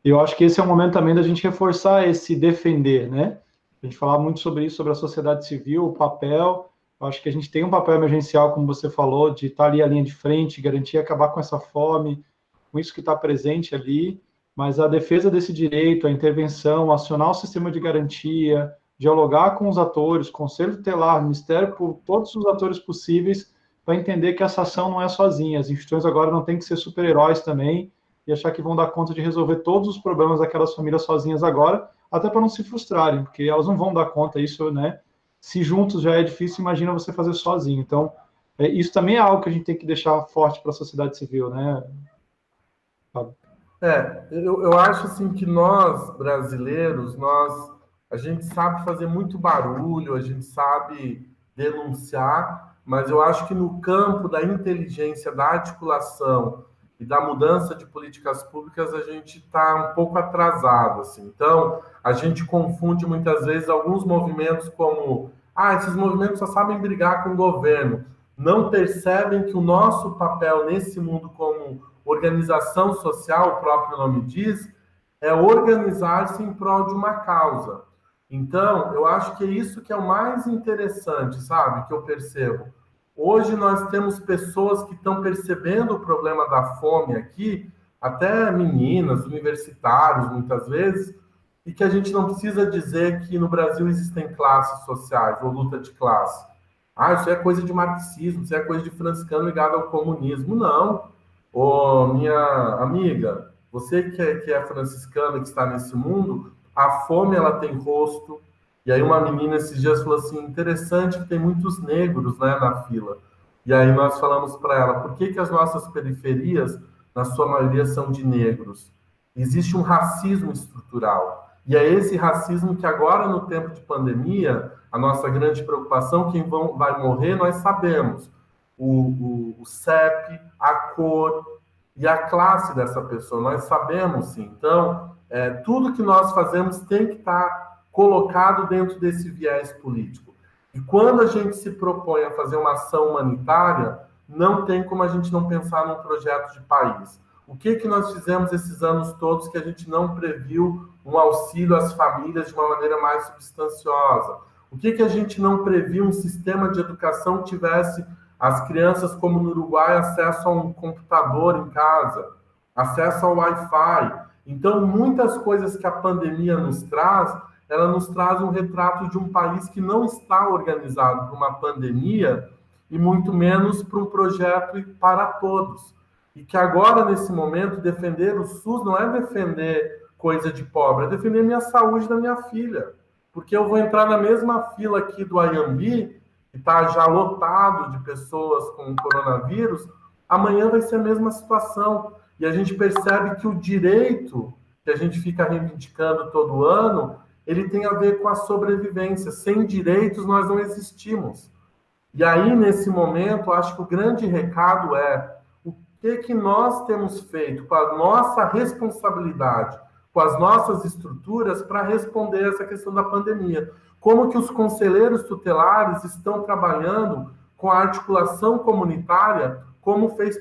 E eu acho que esse é o momento também da gente reforçar esse defender, né? A gente falar muito sobre isso, sobre a sociedade civil, o papel. Eu acho que a gente tem um papel emergencial, como você falou, de estar ali à linha de frente, garantir acabar com essa fome, com isso que está presente ali, mas a defesa desse direito, a intervenção, acionar o sistema de garantia, dialogar com os atores, Conselho Tutelar, Ministério, por todos os atores possíveis, para entender que essa ação não é sozinha. As instituições agora não têm que ser super-heróis também e achar que vão dar conta de resolver todos os problemas daquelas famílias sozinhas agora, até para não se frustrarem, porque elas não vão dar conta, isso, né? Se juntos já é difícil, imagina você fazer sozinho. Então, isso também é algo que a gente tem que deixar forte para a sociedade civil, né? Eu acho assim que nós, brasileiros, a gente sabe fazer muito barulho, a gente sabe denunciar, mas eu acho que no campo da inteligência, da articulação e da mudança de políticas públicas, a gente está um pouco atrasado, assim. Então, a gente confunde muitas vezes alguns movimentos como, esses movimentos só sabem brigar com o governo, não percebem que o nosso papel nesse mundo como organização social, o próprio nome diz, é organizar-se em prol de uma causa. Então, eu acho que é isso que é o mais interessante, sabe? Que eu percebo. Hoje nós temos pessoas que estão percebendo o problema da fome aqui, até meninas, universitários, muitas vezes, e que a gente não precisa dizer que no Brasil existem classes sociais ou luta de classe. Isso é coisa de marxismo, isso é coisa de franciscano ligado ao comunismo. Não. Minha amiga, você que é franciscana, que está nesse mundo, a fome ela tem rosto. E aí uma menina esses dias falou assim, interessante que tem muitos negros, né, na fila. E aí nós falamos para ela, por que as nossas periferias, na sua maioria, são de negros? Existe um racismo estrutural. E é esse racismo que agora, no tempo de pandemia, a nossa grande preocupação, quem vai morrer, nós sabemos. O CEP, a cor e a classe dessa pessoa, nós sabemos, sim. Então, tudo que nós fazemos tem que estar colocado dentro desse viés político. E quando a gente se propõe a fazer uma ação humanitária, não tem como a gente não pensar num projeto de país. O que nós fizemos esses anos todos que a gente não previu um auxílio às famílias de uma maneira mais substanciosa? O que a gente não previu um sistema de educação que tivesse as crianças, como no Uruguai, acesso a um computador em casa, acesso ao Wi-Fi? Então, muitas coisas que a pandemia nos traz, ela nos traz um retrato de um país que não está organizado para uma pandemia e muito menos para um projeto para todos. E que agora, nesse momento, defender o SUS não é defender coisa de pobre, é defender minha saúde da minha filha. Porque eu vou entrar na mesma fila aqui do Ayambi, que está já lotado de pessoas com coronavírus, amanhã vai ser a mesma situação. E a gente percebe que o direito que a gente fica reivindicando todo ano, ele tem a ver com a sobrevivência. Sem direitos, nós não existimos. E aí, nesse momento, acho que o grande recado é o que nós temos feito com a nossa responsabilidade, com as nossas estruturas, para responder essa questão da pandemia. Como que os conselheiros tutelares estão trabalhando com a articulação comunitária, como fez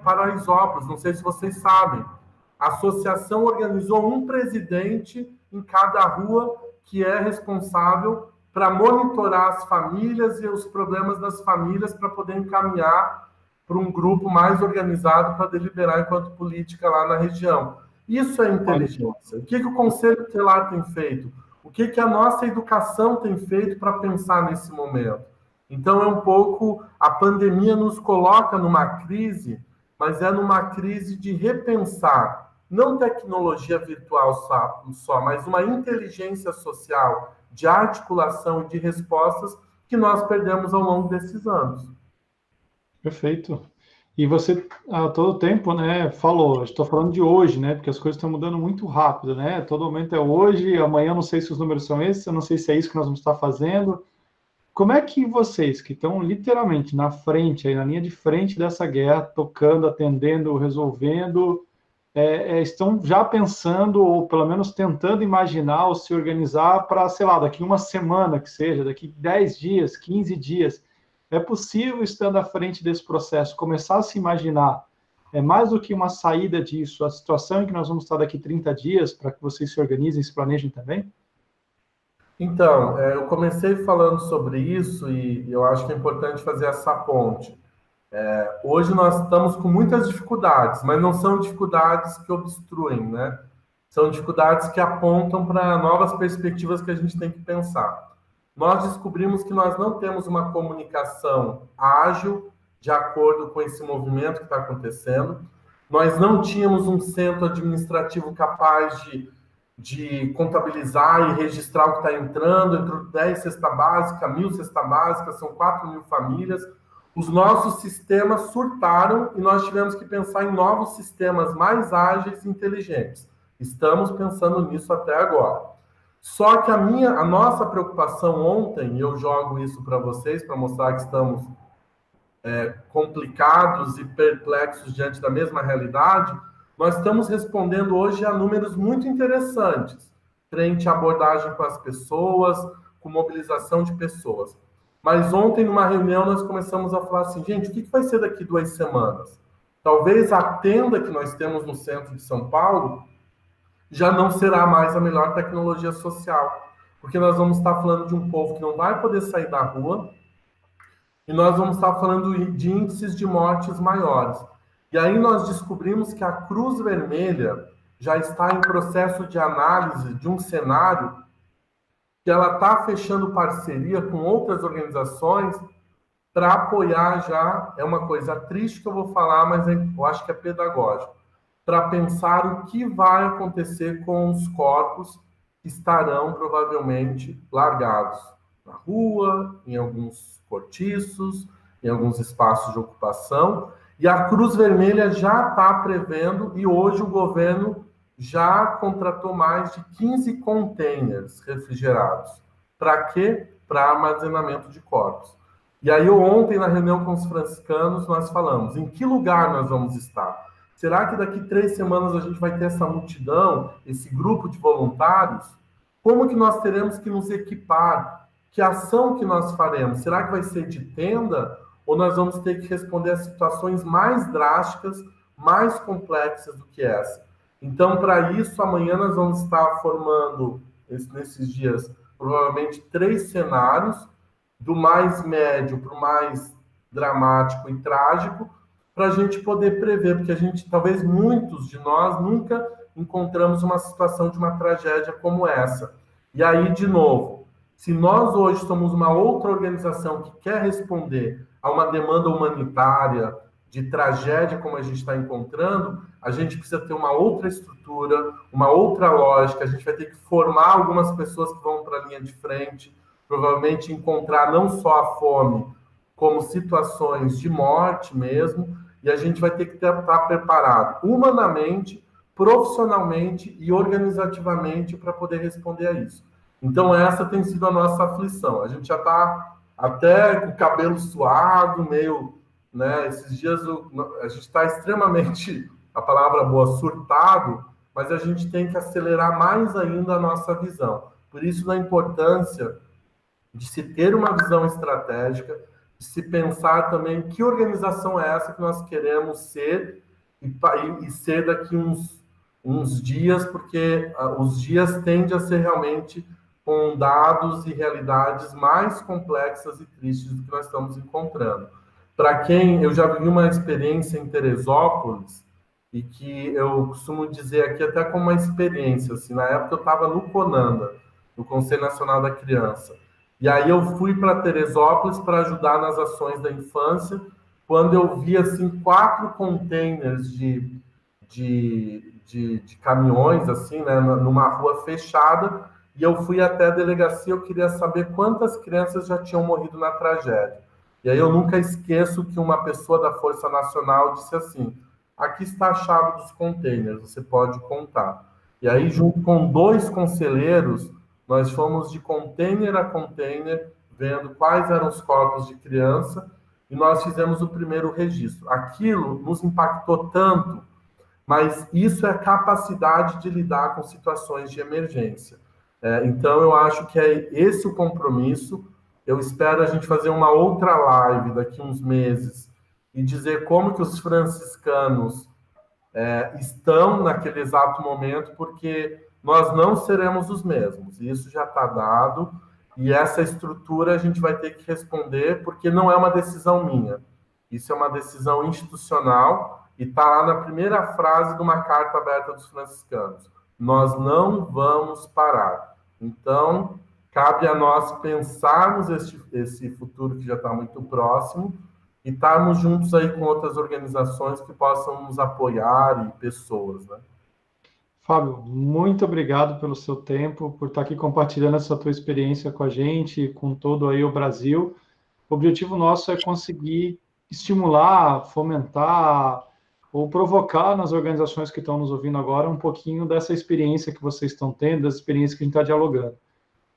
Paraisópolis, não sei se vocês sabem. A associação organizou um presidente em cada rua que é responsável para monitorar as famílias e os problemas das famílias para poder encaminhar para um grupo mais organizado para deliberar enquanto política lá na região. Isso é inteligência. O que o Conselho Tutelar tem feito? O que a nossa educação tem feito para pensar nesse momento? Então, é um pouco... A pandemia nos coloca numa crise, mas é numa crise de repensar, não tecnologia virtual só, mas uma inteligência social de articulação e de respostas que nós perdemos ao longo desses anos. Perfeito. E você, a todo tempo, né, falou, estou falando de hoje, né, porque as coisas estão mudando muito rápido, né, todo momento é hoje, amanhã eu não sei se os números são esses, eu não sei se é isso que nós vamos estar fazendo, Como é que vocês, que estão literalmente na frente, aí na linha de frente dessa guerra, tocando, atendendo, resolvendo, estão já pensando, ou pelo menos tentando imaginar ou se organizar para, sei lá, daqui uma semana que seja, daqui 10 dias, 15 dias. É possível, estando à frente desse processo, começar a se imaginar mais do que uma saída disso, a situação em que nós vamos estar daqui 30 dias, para que vocês se organizem e se planejem também? Então, eu comecei falando sobre isso e eu acho que é importante fazer essa ponte. Hoje nós estamos com muitas dificuldades, mas não são dificuldades que obstruem, né? São dificuldades que apontam para novas perspectivas que a gente tem que pensar. Nós descobrimos que nós não temos uma comunicação ágil de acordo com esse movimento que está acontecendo. Nós não tínhamos um centro administrativo capaz de contabilizar e registrar o que está entrando. Entrou 10 cesta básica, 1.000 cesta básica, são 4.000 famílias. Os nossos sistemas surtaram e nós tivemos que pensar em novos sistemas mais ágeis e inteligentes. Estamos pensando nisso até agora. Só que a nossa preocupação ontem, e eu jogo isso para vocês, para mostrar que estamos complicados e perplexos diante da mesma realidade, nós estamos respondendo hoje a números muito interessantes, frente à abordagem com as pessoas, com mobilização de pessoas. Mas ontem, numa reunião, nós começamos a falar assim, gente, o que vai ser daqui 2 semanas? Talvez a tenda que nós temos no centro de São Paulo já não será mais a melhor tecnologia social, porque nós vamos estar falando de um povo que não vai poder sair da rua, e nós vamos estar falando de índices de mortes maiores. E aí nós descobrimos que a Cruz Vermelha já está em processo de análise de um cenário que ela está fechando parceria com outras organizações para apoiar já, é uma coisa triste que eu vou falar, mas eu acho que é pedagógico, para pensar o que vai acontecer com os corpos que estarão provavelmente largados na rua, em alguns cortiços, em alguns espaços de ocupação. E a Cruz Vermelha já está prevendo, e hoje o governo já contratou mais de 15 containers refrigerados. Para quê? Para armazenamento de corpos. E aí, ontem, na reunião com os franciscanos, nós falamos, em que lugar nós vamos estar? Será que daqui 3 semanas a gente vai ter essa multidão, esse grupo de voluntários? Como que nós teremos que nos equipar? Que ação que nós faremos? Será que vai ser de tenda? Ou nós vamos ter que responder a situações mais drásticas, mais complexas do que essa? Então, para isso, amanhã nós vamos estar formando, nesses dias, provavelmente 3 cenários, do mais médio para o mais dramático e trágico, para a gente poder prever, porque a gente, talvez muitos de nós, nunca encontramos uma situação de uma tragédia como essa. E aí, de novo, se nós hoje somos uma outra organização que quer responder a uma demanda humanitária, de tragédia como a gente está encontrando, a gente precisa ter uma outra estrutura, uma outra lógica, a gente vai ter que formar algumas pessoas que vão para a linha de frente, provavelmente encontrar não só a fome, como situações de morte mesmo, e a gente vai ter que estar preparado humanamente, profissionalmente e organizativamente para poder responder a isso. Então, essa tem sido a nossa aflição. A gente já está até com o cabelo suado, meio, né? Esses dias a gente está extremamente, a palavra boa, surtado, mas a gente tem que acelerar mais ainda a nossa visão. Por isso, da importância de se ter uma visão estratégica, de se pensar também que organização é essa que nós queremos ser e ser daqui uns dias, porque os dias tendem a ser realmente com dados e realidades mais complexas e tristes do que nós estamos encontrando. Para quem, eu já vi uma experiência em Teresópolis, e que eu costumo dizer aqui até como uma experiência, assim, na época eu estava no CONANDA, no Conselho Nacional da Criança, e aí eu fui para Teresópolis para ajudar nas ações da infância, quando eu vi, assim, 4 containers de caminhões, assim, né, numa rua fechada, e eu fui até a delegacia, eu queria saber quantas crianças já tinham morrido na tragédia. E aí eu nunca esqueço que uma pessoa da Força Nacional disse assim, aqui está a chave dos containers, você pode contar. E aí, junto com 2 conselheiros, nós fomos de container a container, vendo quais eram os corpos de criança, e nós fizemos o primeiro registro. Aquilo nos impactou tanto, mas isso é capacidade de lidar com situações de emergência. Então, eu acho que é esse o compromisso. Eu espero a gente fazer uma outra live daqui uns meses e dizer como que os franciscanos estão naquele exato momento, porque nós não seremos os mesmos. Isso já está dado, e essa estrutura a gente vai ter que responder, porque não é uma decisão minha. Isso é uma decisão institucional, e está lá na primeira frase de uma carta aberta dos franciscanos. Nós não vamos parar. Então, cabe a nós pensarmos esse futuro que já está muito próximo, e estarmos juntos aí com outras organizações que possam nos apoiar e pessoas, né? Fábio, muito obrigado pelo seu tempo, por estar aqui compartilhando essa tua experiência com a gente, com todo aí o Brasil. O objetivo nosso é conseguir estimular, fomentar ou provocar nas organizações que estão nos ouvindo agora um pouquinho dessa experiência que vocês estão tendo, das experiências que a gente está dialogando.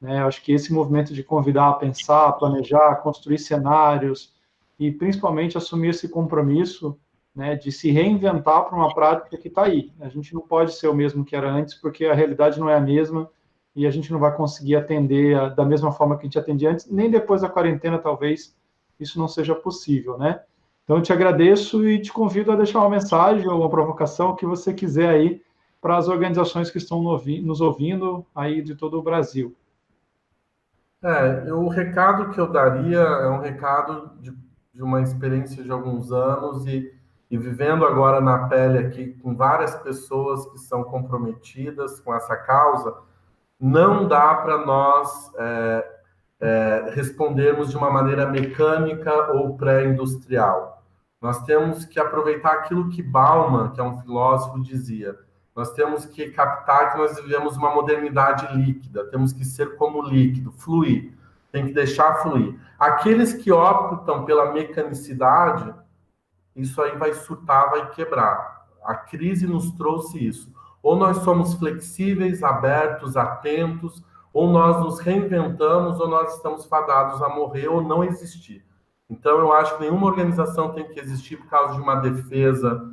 Eu acho que esse movimento de convidar a pensar, planejar, construir cenários e principalmente assumir esse compromisso, de se reinventar para uma prática que está aí. A gente não pode ser o mesmo que era antes, porque a realidade não é a mesma e a gente não vai conseguir atender da mesma forma que a gente atendia antes, nem depois da quarentena, talvez, isso não seja possível, né? Então, eu te agradeço e te convido a deixar uma mensagem ou uma provocação, o que você quiser aí, para as organizações que estão nos ouvindo aí de todo o Brasil. O recado que eu daria é um recado de uma experiência de alguns anos e vivendo agora na pele aqui com várias pessoas que são comprometidas com essa causa. Não dá para nós respondermos de uma maneira mecânica ou pré-industrial. Nós temos que aproveitar aquilo que Bauman, que é um filósofo, dizia. Nós temos que captar que nós vivemos uma modernidade líquida, temos que ser como líquido, fluir, tem que deixar fluir. Aqueles que optam pela mecanicidade, isso aí vai surtar, vai quebrar. A crise nos trouxe isso. Ou nós somos flexíveis, abertos, atentos, ou nós nos reinventamos, ou nós estamos fadados a morrer ou não existir. Então, eu acho que nenhuma organização tem que existir por causa de uma defesa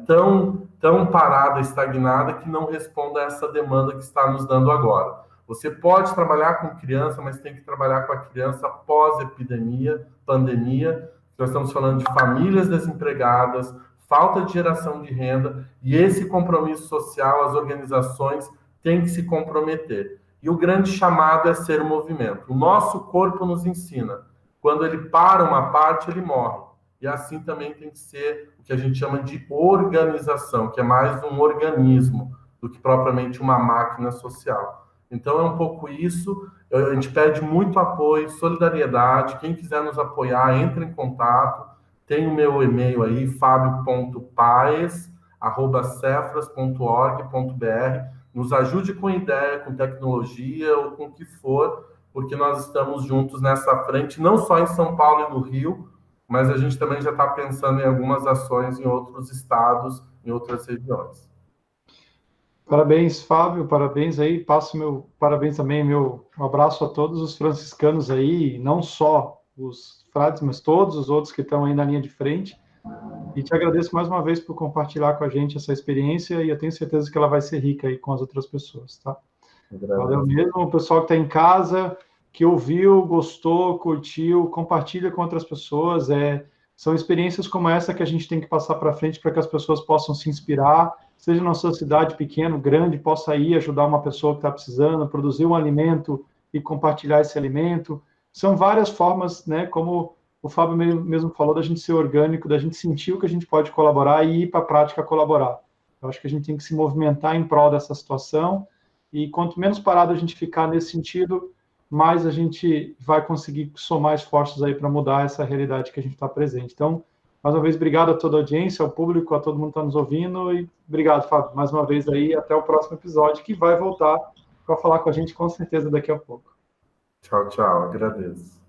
tão parada, estagnada, que não responda a essa demanda que está nos dando agora. Você pode trabalhar com criança, mas tem que trabalhar com a criança pós-epidemia, pandemia. Nós estamos falando de famílias desempregadas, falta de geração de renda, e esse compromisso social, as organizações têm que se comprometer. E o grande chamado é ser movimento. O nosso corpo nos ensina. Quando ele para uma parte, ele morre. E assim também tem que ser o que a gente chama de organização, que é mais um organismo do que propriamente uma máquina social. Então é um pouco isso. A gente pede muito apoio, solidariedade. Quem quiser nos apoiar, entre em contato. Tem o meu e-mail aí, fabio.paes@cefras.org.br. Nos ajude com ideia, com tecnologia ou com o que for, porque nós estamos juntos nessa frente, não só em São Paulo e no Rio, mas a gente também já está pensando em algumas ações em outros estados, em outras regiões. Parabéns, Fábio, parabéns aí, passo meu parabéns também, meu abraço a todos os franciscanos aí, não só os frades, mas todos os outros que estão aí na linha de frente, e te agradeço mais uma vez por compartilhar com a gente essa experiência, e eu tenho certeza que ela vai ser rica aí com as outras pessoas, tá? Valeu mesmo, o pessoal que está em casa, que ouviu, gostou, curtiu, compartilha com outras pessoas, são experiências como essa que a gente tem que passar para frente para que as pessoas possam se inspirar, seja na sua cidade, pequeno, grande, possa ir ajudar uma pessoa que está precisando, produzir um alimento e compartilhar esse alimento. São várias formas, né, como o Fábio mesmo falou, da gente ser orgânico, da gente sentir o que a gente pode colaborar e ir para a prática colaborar. Eu acho que a gente tem que se movimentar em prol dessa situação, e quanto menos parado a gente ficar nesse sentido, mais a gente vai conseguir somar esforços aí para mudar essa realidade que a gente está presente. Então, mais uma vez, obrigado a toda a audiência, ao público, a todo mundo que está nos ouvindo, e obrigado, Fábio, mais uma vez aí, até o próximo episódio, que vai voltar para falar com a gente com certeza daqui a pouco. Tchau, tchau, agradeço.